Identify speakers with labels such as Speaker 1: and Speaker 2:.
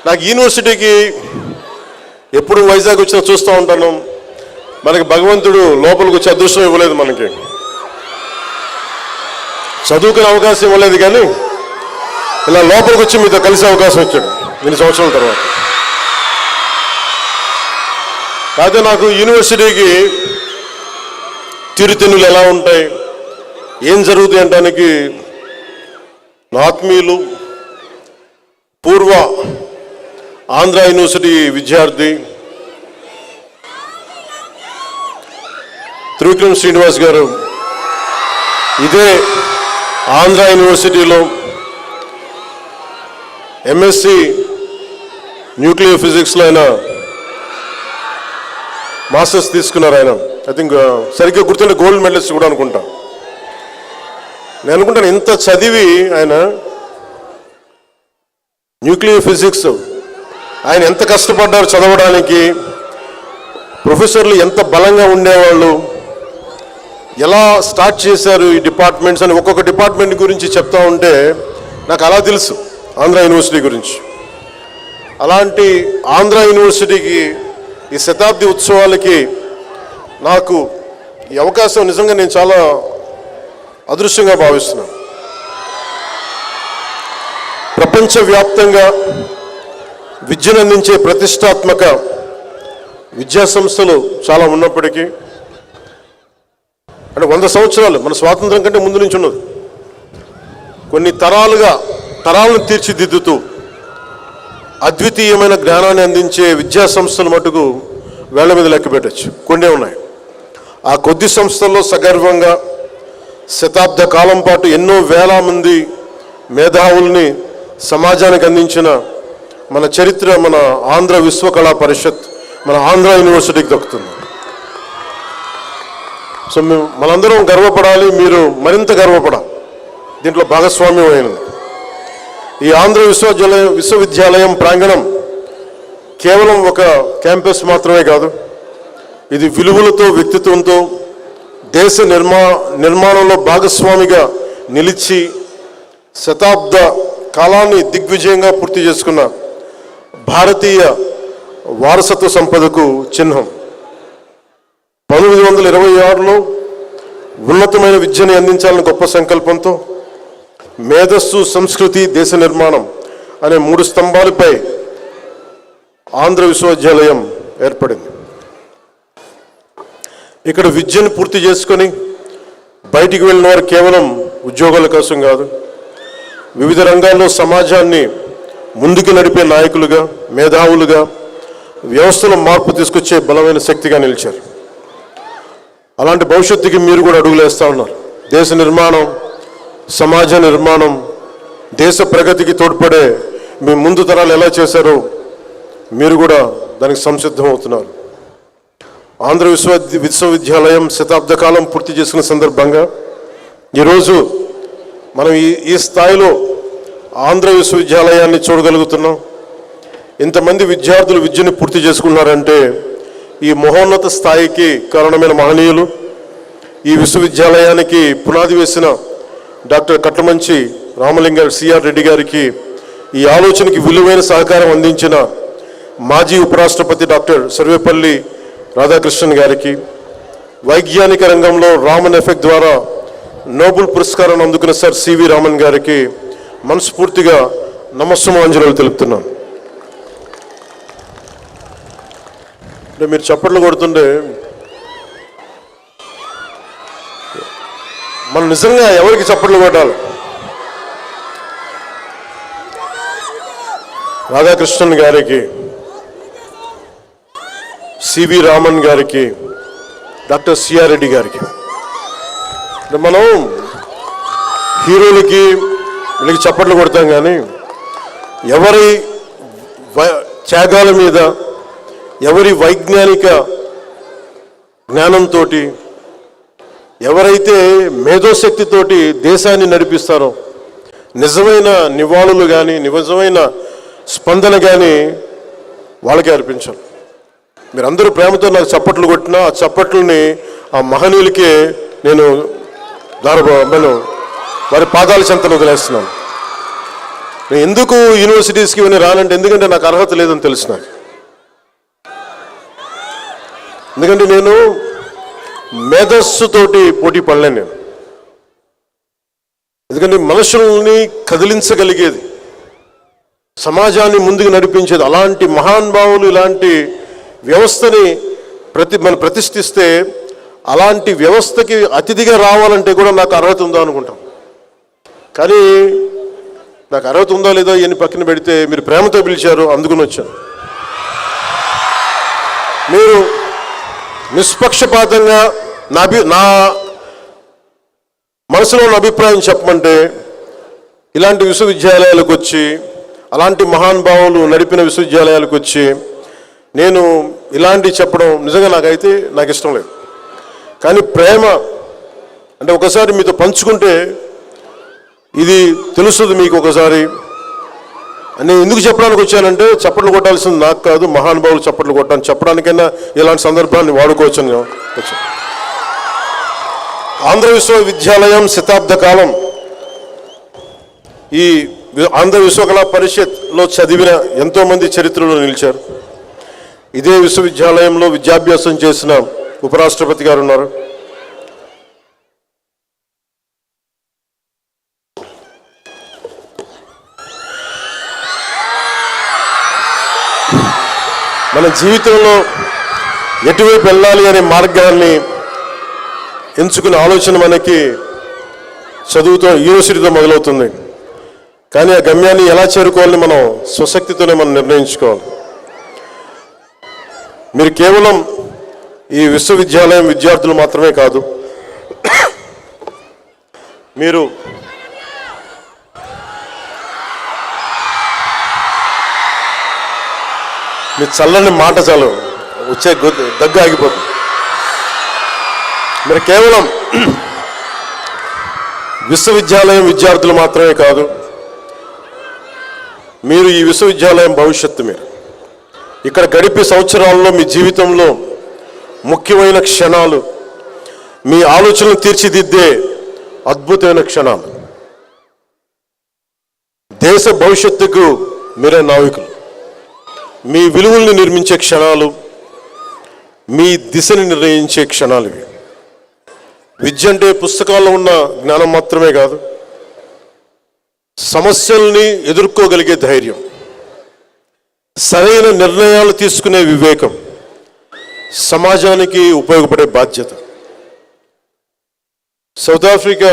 Speaker 1: నాకు యూనివర్సిటీకి ఎప్పుడు వైజాగ్ వచ్చినా చూస్తూ ఉంటాను. మనకి భగవంతుడు లోపలికి వచ్చే అదృష్టం ఇవ్వలేదు, మనకి చదువుకునే అవకాశం ఇవ్వలేదు, కానీ ఇలా లోపలికి వచ్చి మీతో కలిసే అవకాశం వచ్చాడు 2 సంవత్సరాల తర్వాత. కాకపోతే నాకు యూనివర్సిటీకి తీరుతెన్నులు ఎలా ఉంటాయి, ఏం జరుగుతాయి అనడానికి నా ఆత్మీయులు, పూర్వ ఆంధ్ర యూనివర్సిటీ విద్యార్థి త్రివిక్రమ్ శ్రీనివాస్ గారు ఇదే ఆంధ్ర యూనివర్సిటీలో ఎంఎస్సి న్యూక్లియర్ ఫిజిక్స్లో ఆయన మాస్టర్స్ తీసుకున్నారు. ఆయన ఐ థింక్ సరిగ్గా గుర్తుంటే గోల్డ్ మెడలిస్ట్ కూడా అనుకుంటా. నేను అనుకుంటాను ఇంత చదివి ఆయన న్యూక్లియర్ ఫిజిక్స్ ఆయన ఎంత కష్టపడ్డారు చదవడానికి, ప్రొఫెసర్లు ఎంత బలంగా ఉండేవాళ్ళు, ఎలా స్టార్ట్ చేశారు ఈ డిపార్ట్మెంట్స్ అని ఒక్కొక్క డిపార్ట్మెంట్ గురించి చెప్తా ఉంటే నాకు అలా తెలుసు ఆంధ్ర యూనివర్సిటీ గురించి. అలాంటి ఆంధ్ర యూనివర్సిటీకి ఈ శతాబ్ది ఉత్సవాలకి నాకు ఈ అవకాశం నిజంగా నేను చాలా అదృష్టంగా భావిస్తున్నాను. ప్రపంచవ్యాప్తంగా విద్యను అందించే ప్రతిష్టాత్మక విద్యా సంస్థలు చాలా ఉన్నప్పటికీ, అంటే 100 సంవత్సరాలు మన స్వాతంత్రం కంటే ముందు నుంచి ఉన్నది, కొన్ని తరాలను తీర్చిదిద్దుతూ అద్వితీయమైన జ్ఞానాన్ని అందించే విద్యా సంస్థలు మటుకు వేళ్ల మీద లెక్క పెట్టచ్చు, కొన్నే ఉన్నాయి. ఆ కొద్ది సంస్థల్లో సగర్వంగా శతాబ్ద కాలం పాటు ఎన్నో వేల మంది మేధావుల్ని సమాజానికి అందించిన మన చరిత్ర మన ఆంధ్ర విశ్వకళా పరిషత్, మన ఆంధ్ర యూనివర్సిటీకి దక్కుతుంది. సో మనందరం గర్వపడాలి, మీరు మరింత గర్వపడాలి, దీంట్లో భాగస్వామ్యం అయినది. ఈ ఆంధ్ర విశ్వవిద్యాలయం ప్రాంగణం కేవలం ఒక క్యాంపస్ మాత్రమే కాదు, ఇది విలువలతో, వ్యక్తిత్వంతో దేశ నిర్మాణంలో భాగస్వామిగా నిలిచి శతాబ్ద కాలాన్ని దిగ్విజయంగా పూర్తి చేసుకున్న భారతీయ వారసత్వ సంపదకు చిహ్నం. 1926లో ఉన్నతమైన విద్యను అందించాలని గొప్ప సంకల్పంతో మేధస్సు, సంస్కృతి, దేశ నిర్మాణం అనే 3 స్తంభాలపై ఆంధ్ర విశ్వవిద్యాలయం ఏర్పడింది. ఇక్కడ విద్యను పూర్తి చేసుకొని బయటికి వెళ్ళిన వారు కేవలం ఉద్యోగాల కోసం కాదు, వివిధ రంగాల్లో సమాజాన్ని ముందుకు నడిపే నాయకులుగా, మేధావులుగా, వ్యవస్థలో మార్పు తీసుకొచ్చే బలమైన శక్తిగా నిలిచారు. అలాంటి భవిష్యత్తుకి మీరు కూడా అడుగులేస్తూ ఉన్నారు. దేశ నిర్మాణం, సమాజ నిర్మాణం, దేశ ప్రగతికి తోడ్పడే మీ ముందు తరాలు ఎలా చేశారో మీరు కూడా దానికి సంసిద్ధం అవుతున్నారు. ఆంధ్ర విశ్వవిద్యాలయం శతాబ్ద కాలం పూర్తి చేసుకున్న సందర్భంగా ఈరోజు మనం ఈ స్థాయిలో ఆంధ్ర విశ్వవిద్యాలయాన్ని చూడగలుగుతున్నాం. ఇంతమంది విద్యార్థులు విద్యను పూర్తి చేసుకున్నారంటే ఈ మహోన్నత స్థాయికి కారణమైన మహనీయులు, ఈ విశ్వవిద్యాలయానికి పునాది వేసిన డాక్టర్ కట్లమంచి రామలింగ సిఆర్ రెడ్డి గారికి, ఈ ఆలోచనకి విలువైన సహకారం అందించిన మాజీ ఉపరాష్ట్రపతి డాక్టర్ సర్వేపల్లి రాధాకృష్ణన్ గారికి, వైజ్ఞానిక రంగంలో రామన్ ఎఫెక్ట్ ద్వారా నోబెల్ పురస్కారాన్ని అందుకున్న సార్ సివి రామన్ గారికి మనస్ఫూర్తిగా నమస్సుమాంజలు తెలుపుతున్నాను. అంటే మీరు చప్పట్లు కొడుతుంటే మనం నిజంగా ఎవరికి చప్పట్లు కొట్టాలి? రాధాకృష్ణన్ గారికి, సివి రామన్ గారికి, డాక్టర్ సిఆర్ రెడ్డి గారికి. మనం హీరోలకి వీళ్ళకి చప్పట్లు కొడతాం, కానీ ఎవరి త్యాగాల మీద, ఎవరి వైజ్ఞానిక జ్ఞానంతో, ఎవరైతే మేధోశక్తితోటి దేశాన్ని నడిపిస్తారో నిజమైన నివాళులు కానీ, నిజమైన స్పందన కానీ వాళ్ళకే అర్పించాలి. మీరందరూ ప్రేమతో నాకు చప్పట్లు కొట్టినా ఆ చప్పట్లని ఆ మహనీయులకే నేను వారి పాదాల చెంతను వదిలేస్తున్నాను. నేను ఎందుకు యూనివర్సిటీస్కి ఇవన్నీ రానంటే ఎందుకంటే నాకు అర్హత లేదని తెలుసు నాకు. ఎందుకంటే నేను మేధస్సుతోటి పోటీ పడలేను నేను. ఎందుకంటే మనుషుల్ని కదిలించగలిగేది, సమాజాన్ని ముందుకు నడిపించేది అలాంటి మహానుభావులు ఇలాంటి వ్యవస్థని మనం ప్రతిష్ఠిస్తే అలాంటి వ్యవస్థకి అతిథిగా రావాలంటే కూడా నాకు అర్హత ఉందా అనుకుంటాం. కానీ నాకు అర్హత ఉందా లేదా అని పక్కన పెడితే మీరు ప్రేమతో పిలిచారు, అందుకుని వచ్చాను. మీరు నిష్పక్షపాతంగా నా మనసులో ఉన్న అభిప్రాయం చెప్పమంటే ఇలాంటి విశ్వవిద్యాలయాలకు వచ్చి అలాంటి మహానుభావులు నడిపిన విశ్వవిద్యాలయాలకు వచ్చి నేను ఇలాంటివి చెప్పడం నిజంగా నాకు ఇష్టం లేదు. కానీ ప్రేమ అంటే ఒకసారి మీతో పంచుకుంటే ఇది తెలుస్తుంది మీకు. ఒకసారి నేను ఎందుకు చెప్పడానికి వచ్చానంటే చప్పట్లు కొట్టాల్సింది నాకు కాదు, మహానుభావులు చప్పట్లు కొట్టాను చెప్పడానికైనా ఇలాంటి సందర్భాన్ని వాడుకోవచ్చని వచ్చాను. ఆంధ్ర విశ్వవిద్యాలయం శతాబ్ద కాలం ఈ ఆంధ్ర విశ్వకళా పరిషత్లో చదివిన ఎంతోమంది చరిత్రలో నిలిచారు. ఇదే విశ్వవిద్యాలయంలో విద్యాభ్యాసం చేసిన ఉపరాష్ట్రపతి గారు ఉన్నారు. మన జీవితంలో ఎటువైపు వెళ్ళాలి అనే మార్గాన్ని ఎంచుకునే ఆలోచన మనకి చదువుతో యూనివర్సిటీతో మొదలవుతుంది. కానీ ఆ గమ్యాన్ని ఎలా చేరుకోవాలని మనం స్వశక్తితోనే మనం నిర్ణయించుకోవాలి. మీరు కేవలం ఈ విశ్వవిద్యాలయం విద్యార్థులు మాత్రమే కాదు, మీరు మీ చల్లని మాట చాలు వచ్చే దగ్గు ఆగిపోతుంది. మీరు కేవలం విశ్వవిద్యాలయం విద్యార్థులు మాత్రమే కాదు, మీరు ఈ విశ్వవిద్యాలయం భవిష్యత్తు. మీరు ఇక్కడ గడిపే సంవత్సరాల్లో మీ జీవితంలో ముఖ్యమైన క్షణాలు, మీ ఆలోచనలు తీర్చిదిద్దే అద్భుతమైన క్షణాలు. దేశ భవిష్యత్తుకు మీరే నావికులు. మీ విలువల్ని నిర్మించే క్షణాలు, మీ దిశని నిర్ణయించే క్షణాలు ఇవి. విద్య అంటే పుస్తకాల్లో ఉన్న జ్ఞానం మాత్రమే కాదు, సమస్యల్ని ఎదుర్కోగలిగే ధైర్యం, సరైన నిర్ణయాలు తీసుకునే వివేకం, సమాజానికి ఉపయోగపడే బాధ్యత. South Africa